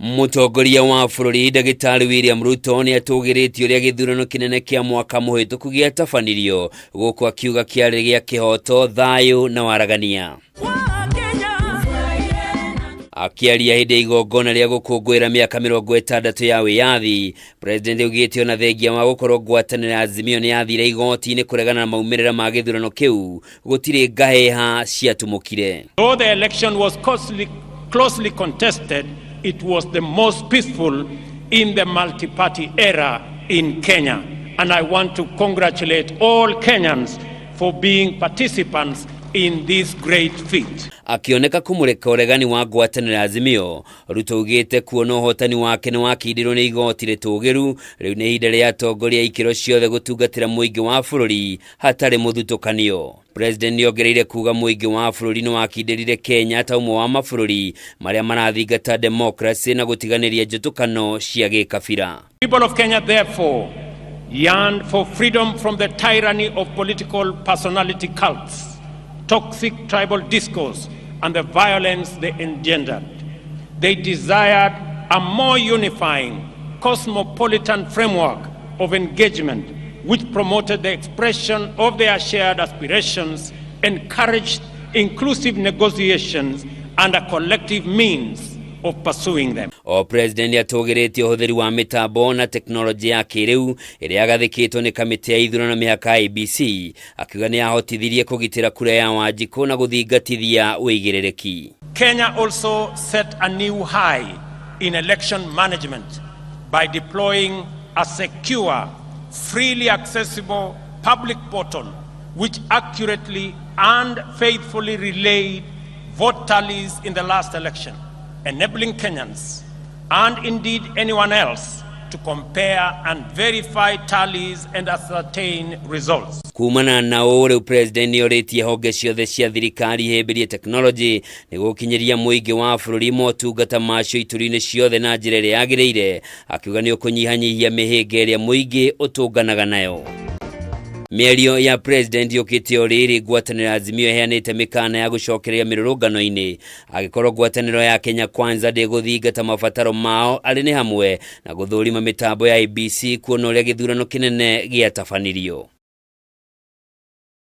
Mũtongoria wa bũrũri Ndagĩtarĩ William Ruto nĩ atũgĩrĩtio ũrĩa gĩthurano kĩnene kĩa mwaka mũhĩtũku gĩatabanirio gũkũ akiuga kĩarĩ gĩa kĩhoto, thayũ na waragania. Akiaria hĩndĩ ya igongona rĩa gũkũngũĩra mĩaka 60 ya wĩyathi, President augĩte ona thengia wa gũkorwo ngwatanĩro ya Azimio nĩ yathire igoti-inĩ kũregana na maumĩrĩra ma gĩthurano kĩu, gũtirĩ ngahĩha ciatumũkire. Though the election was closely contested, it was the most peaceful in the multi-party era in Kenya. And I want to congratulate all Kenyans for being participants in this great feat. Akioneka kumureka uregani wa ngwatanĩro ya Azimio, Ruto ugĩte kuona ũhotani wake nĩ wakindirwo nĩ igoti rĩtũgĩru, rĩu nĩ ihinda rĩa atongoria ikĩro ciothe gũtungatĩra mũingĩ wa bũrũri hatarĩ mũthutũkanio. President nĩongereire kuuga mũingĩ wa bũrũri nĩ wakindĩrire Kenya ta ũmwe wa mabũrũri marĩa marathingata democracy na gũtiganĩria njũtũkano cia gĩkabira. People of Kenya therefore yearned for freedom from the tyranny of political personality cults, toxic tribal discourse, and the violence they engendered. They desired a more unifying, cosmopolitan framework of engagement which promoted the expression of their shared aspirations, encouraged inclusive negotiations, and a collective means of pursuing them. O President atũgĩrĩtie ũhũthĩri wa mitambo na teknolojĩ ya kĩrĩu ĩrĩa yagathĩkĩtwo nĩ kamĩtĩ ya ithurano MIHAKA IEBC, akiuga nĩ yahotithirie kũgitĩra kura ya Wanjikũ na gũthingatithia wĩigĩrĩrĩki. Kenya also set a new high in election management by deploying a secure, freely accessible public portal which accurately and faithfully relayed vote tallies in the last election, enabling Kenyans and indeed anyone else to compare and verify tallies and ascertain results. Kumana na ũrĩa President nĩorĩtie honge ciothe cia thirikari ihĩmbĩrie technology nĩguo gũkinyĩria mũingĩ wa bũrũri motungata macio ituri-inĩ ciothe na njĩra ĩrĩa yagĩrĩire, akiuga nĩ ũkũnyihanyihia mĩhĩnga ĩrĩa mũingĩ ũtũnganaga nayo. Mĩario ya President yũkĩte o rĩrĩ ngwatanĩro ya Azimio ĩheanĩte mĩkana ya gũcokereria mĩrũrũngano-inĩ, agĩkorwo ngwatanĩro ya Kenya Kwanza ndĩgũthingata mabataro mao arĩ nĩ hamwe na gũthũrima mĩtambo ya IEBC kuona ũrĩa gĩthurano kĩnene gĩatabanirio.